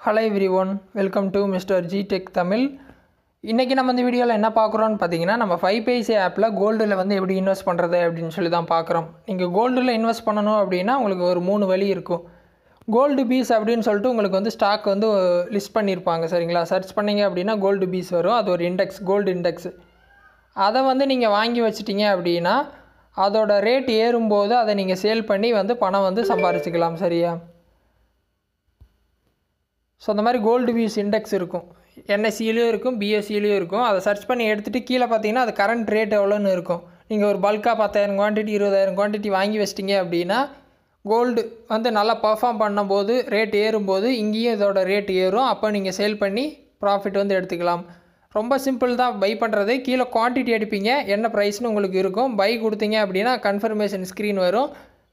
Hello everyone, welcome to Mr. G Tech Tamil. இன்னைக்கு நம்ம இந்த வீடியோல என்ன பார்க்கறோம்னு பாத்தீங்கன்னா நம்ம 5paisa ஆப்ல கோல்ட்ல வந்து எப்படி இன்வெஸ்ட் பண்றது அப்படினு சொல்லி தான் பார்க்கறோம். நீங்க கோல்ட்ல இன்வெஸ்ட் பண்ணனும் அப்படினா உங்களுக்கு ஒரு மூணு வழி இருக்கும். கோல்ட் பீஸ் அப்படினு சொல்லிட்டு உங்களுக்கு வந்து ஸ்டாக் வந்து லிஸ்ட் பண்ணிருப்பாங்க சரிங்களா? சர்ச் பண்ணீங்க அப்படினா கோல்ட் பீஸ் வரும். அது ஒரு இன்டெக்ஸ், கோல்ட் இன்டெக்ஸ். அத வந்து நீங்க வாங்கி வச்சிட்டீங்க அப்படினா அதோட ரேட் ஏறும்போது அதை நீங்க சேல் பண்ணி வந்து பணம் வந்து சம்பாரிச்சுக்கலாம் சரியா? ஸோ அந்த மாதிரி கோல்டு பீஸ் இண்டெக்ஸ் இருக்கும், என்எஸ்சிலையும் இருக்கும், பிஎஸ்சிலையும் இருக்கும். அதை சர்ச் பண்ணி எடுத்துகிட்டு கீழே பார்த்தீங்கன்னா அது கரண்ட் ரேட் எவ்வளோன்னு இருக்கும். நீங்கள் ஒரு பல்காக 10,000 குவான்டிட்டி 20,000 குவான்டிட்டி வாங்கி வச்சிட்டிங்க அப்படின்னா கோல்டு வந்து நல்லா பர்ஃபார்ம் பண்ணும்போது ரேட் ஏறும்போது இங்கேயும் இதோட ரேட் ஏறும். அப்போ நீங்கள் சேல் பண்ணி ப்ராஃபிட் வந்து எடுத்துக்கலாம். ரொம்ப சிம்பிள் தான் பை பண்ணுறது. கீழே குவான்டிட்டி எடுப்பீங்க, என்ன ப்ரைஸ்னு உங்களுக்கு இருக்கும். பை கொடுத்தீங்க அப்படின்னா கன்ஃபர்மேஷன் ஸ்க்ரீன் வரும்.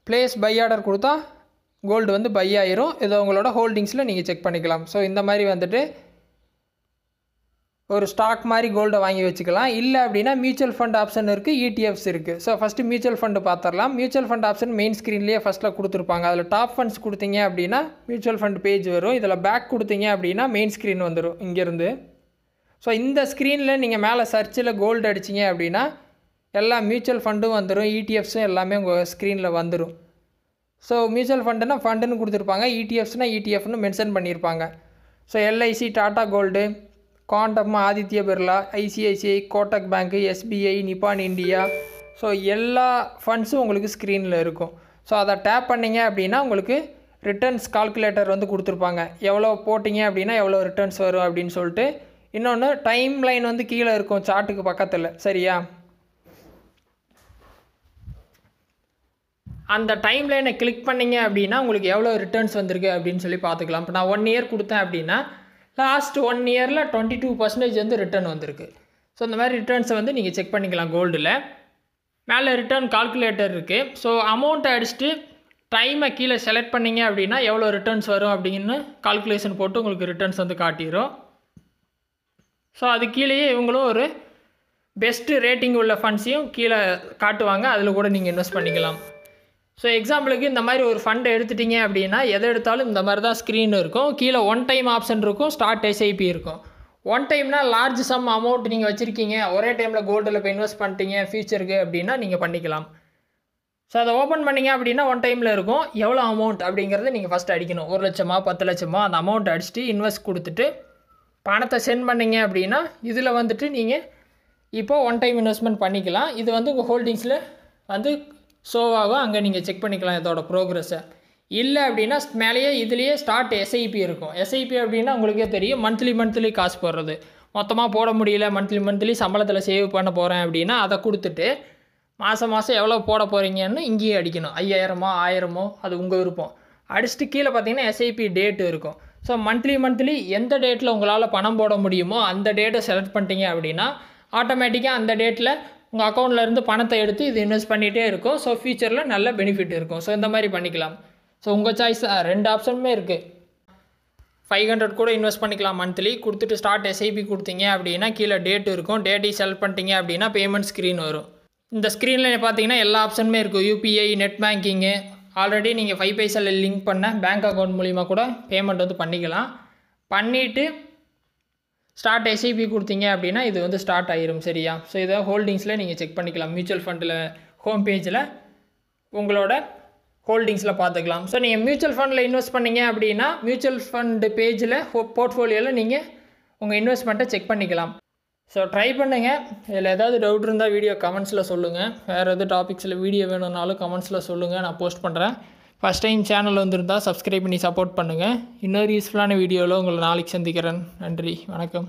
ப்ளேஸ் பை ஆர்டர் கொடுத்தா கோல்டு வந்து பை ஆயிரும். இதை உங்களோட ஹோல்டிங்ஸில் நீங்கள் செக் பண்ணிக்கலாம். ஸோ இந்த மாதிரி வந்துட்டு ஒரு ஸ்டாக் மாதிரி கோல்டை வாங்கி வச்சுக்கலாம். இல்லை அப்படின்னா மியூச்சுவல் ஃபண்ட் ஆப்ஷன் இருக்குது, இடிஎஃப்ஸ் இருக்குது. ஸோ ஃபஸ்ட்டு மியூச்சுவல் ஃபண்டு பார்த்துடலாம். மியூச்சுவல் ஃபண்ட் ஆப்ஷன் மெயின் ஸ்க்ரீன்லேயே ஃபஸ்ட்டில் கொடுத்துருப்பாங்க. அதில் டாப் ஃபண்ட்ஸ் கொடுத்தீங்க அப்படின்னா மியூச்சுவல் ஃபண்ட் பேஜ் வரும். இதில் பேக் கொடுத்தீங்க அப்படின்னா மெயின் ஸ்க்ரீன் வந்துடும் இங்கேருந்து. ஸோ இந்த ஸ்க்ரீனில் நீங்கள் மேலே சர்ச்சில் கோல்டு அடிச்சிங்க அப்படின்னா எல்லா மியூச்சுவல் ஃபண்டும் வந்துடும், இடிஎஃப்ஸும் எல்லாமே உங்கள் ஸ்க்ரீனில் வந்துடும். ஸோ மியூச்சுவல் ஃபண்டுனா ஃபண்டுன்னு கொடுத்துருப்பாங்க, இடிஎஃப்ஸ்னால் இடிஎஃப்னு மென்ஷன் பண்ணியிருப்பாங்க. So LIC, Tata gold, Quantum, Aditya Birla, ICICI, Kotak பேங்க்கு, எஸ்பிஐ, நிப்பான் இண்டியா, ஸோ எல்லா ஃபண்ட்ஸும் உங்களுக்கு ஸ்க்ரீனில் இருக்கும். ஸோ அதை டேப் பண்ணிங்க அப்படின்னா உங்களுக்கு ரிட்டர்ன்ஸ் கால்குலேட்டர் வந்து கொடுத்துருப்பாங்க. எவ்வளோ போட்டிங்க அப்படின்னா எவ்வளோ ரிட்டர்ன்ஸ் வரும் அப்படின்னு சொல்லிட்டு. இன்னொன்று டைம் லைன் வந்து கீழே இருக்கும் சார்ட்டுக்கு பக்கத்தில் சரியா? அந்த டைம் லைனை கிளிக் பண்ணிங்க அப்படின்னா உங்களுக்கு எவ்வளோ ரிட்டர்ன்ஸ் வந்திருக்கு அப்படின்னு சொல்லி பார்த்துக்கலாம். இப்போ நான் 1 இயர் கொடுத்தேன் அப்படின்னா லாஸ்ட் 1 இயரில் 22% வந்து ரிட்டர்ன் வந்திருக்கு. ஸோ இந்த மாதிரி ரிட்டர்ன்ஸை வந்து நீங்கள் செக் பண்ணிக்கலாம் கோல்டில். மேலே ரிட்டர்ன் கால்குலேட்டர் இருக்குது. ஸோ அமௌண்ட்டை அடிச்சுட்டு டைமை கீழே செலக்ட் பண்ணிங்க அப்படின்னா எவ்வளோ ரிட்டர்ன்ஸ் வரும் அப்படின்னு கால்குலேஷன் போட்டு உங்களுக்கு ரிட்டர்ன்ஸ் வந்து காட்டிடும். ஸோ அது கீழேயே இவங்களும் ஒரு பெஸ்ட்டு ரேட்டிங் உள்ள ஃபண்ட்ஸையும் கீழே காட்டுவாங்க. அதில் கூட நீங்கள் இன்வெஸ்ட் பண்ணிக்கலாம். ஸோ எக்ஸாம்பிளுக்கு இந்த மாதிரி ஒரு ஃபண்டை எடுத்துட்டிங்க அப்படின்னா எதை எடுத்தாலும் இந்த மாதிரி தான் ஸ்க்ரீன் இருக்கும். கீழே ஒன் டைம் ஆப்ஷன் இருக்கும், ஸ்டார்ட் எஸ்ஐபி இருக்கும். ஒன் டைம்னா லார்ஜ் சம் அமௌண்ட் நீங்கள் வச்சுருக்கீங்க, ஒரே டைமில் கோல்டில் இப்போ இன்வெஸ்ட் பண்ணிட்டீங்க ஃபியூச்சருக்கு அப்படின்னா நீங்கள் பண்ணிக்கலாம். ஸோ அதை ஓப்பன் பண்ணிங்க அப்படின்னா ஒன் டைமில் இருக்கும். எவ்வளோ அமௌண்ட் அப்படிங்கிறத நீங்கள் ஃபஸ்ட் அடிக்கணும். 1 லட்சமா 10 லட்சமா அந்த அமௌண்ட் அடிச்சுட்டு இன்வெஸ்ட் கொடுத்துட்டு பணத்தை சென்ட் பண்ணிங்க அப்படின்னா இதில் வந்துட்டு நீங்கள் இப்போது ஒன் டைம் இன்வெஸ்ட்மெண்ட் பண்ணிக்கலாம். இது வந்து உங்கள் ஹோல்டிங்ஸில் வந்து ஷோவாகும். அங்கே நீங்கள் செக் பண்ணிக்கலாம் இதோட ப்ரோக்ரஸை. இல்லை அப்படின்னா மேலேயே இதுலேயே ஸ்டார்ட் எஸ்ஐபி இருக்கும். எஸ்ஐபி அப்படின்னா உங்களுக்கே தெரியும், மந்த்லி காசு போடுறது. மொத்தமாக போட முடியல, மந்த்லி சம்பளத்தில் சேவ் பண்ண போகிறேன் அப்படின்னா அதை கொடுத்துட்டு மாதம் எவ்வளோ போட போகிறீங்கன்னு இங்கேயே அடிக்கணும். 5,000மோ 1000மோ அது உங்கள் விருப்பம். அடிச்சுட்டு கீழே பார்த்தீங்கன்னா எஸ்ஐபி டேட்டு இருக்கும். ஸோ மந்த்லி எந்த டேட்டில் உங்களால் பணம் போட முடியுமோ அந்த டேட்டை செலக்ட் பண்ணிட்டீங்க அப்படின்னா ஆட்டோமேட்டிக்காக அந்த டேட்டில் உங்கள் அக்கௌண்ட்லேருந்து பணத்தை எடுத்து இது இன்வெஸ்ட் பண்ணிகிட்டே இருக்கும். ஸோ ஃபியூச்சரில் நல்ல பெனிஃபிட் இருக்கும். ஸோ இந்த மாதிரி பண்ணிக்கலாம். ஸோ உங்கள் சாய்ஸ், 2 ஆப்ஷனுமே இருக்குது. 500 கூட இன்வெஸ்ட் பண்ணிக்கலாம் மந்த்லி. கொடுத்துட்டு ஸ்டார்ட் எஸ்ஐபி கொடுத்தீங்க அப்படின்னா கீழே டேட் இருக்கும். டேட்டையும் செலக்ட் பண்ணிட்டீங்க அப்படின்னா பேமெண்ட் ஸ்க்ரீன் வரும். இந்த ஸ்க்ரீனில் பார்த்தீங்கன்னா எல்லா ஆப்ஷனுமே இருக்கும். யூபிஐ, நெட் பேங்கிங்கு, ஆல்ரெடி நீங்கள் 5paisaல லிங்க் பண்ண பேங்க் அக்கௌண்ட் மூலிமா கூட பேமெண்ட் வந்து பண்ணிக்கலாம். பண்ணிவிட்டு ஸ்டார்ட் எஸ்ஐபி கொடுத்தீங்க அப்படின்னா இது வந்து ஸ்டார்ட் ஆயிரும் சரியா? ஸோ இதை ஹோல்டிங்ஸில் நீங்கள் செக் பண்ணிக்கலாம். மியூச்சுவல் ஃபண்டில் ஹோம் பேஜில் உங்களோட ஹோல்டிங்ஸில் பார்த்துக்கலாம். ஸோ நீங்கள் மியூச்சுவல் ஃபண்டில் இன்வெஸ்ட் பண்ணிங்க அப்படின்னா மியூச்சுவல் ஃபண்டு பேஜில் போர்ட்ஃபோலியோவில் நீங்கள் உங்கள் இன்வெஸ்ட்மெண்ட்டை செக் பண்ணிக்கலாம். ஸோ ட்ரை பண்ணுங்கள். இதில் ஏதாவது டவுட் இருந்தால் வீடியோ கமெண்ட்ஸில் சொல்லுங்கள். வேறு எதாவது டாபிக்ஸில் வீடியோ வேணும்னாலும் கமெண்ட்ஸில் சொல்லுங்கள், நான் போஸ்ட் பண்ணுறேன். ஃபஸ்ட் டைம் சேனல் வந்திருந்தால் சப்ஸ்கிரைப் பண்ணி சப்போர்ட் பண்ணுங்கள். இன்னொரு யூஸ்ஃபுல்லான வீடியோவில் உங்களை நாளைக்கு சந்திக்கிறேன். நன்றி, வணக்கம்.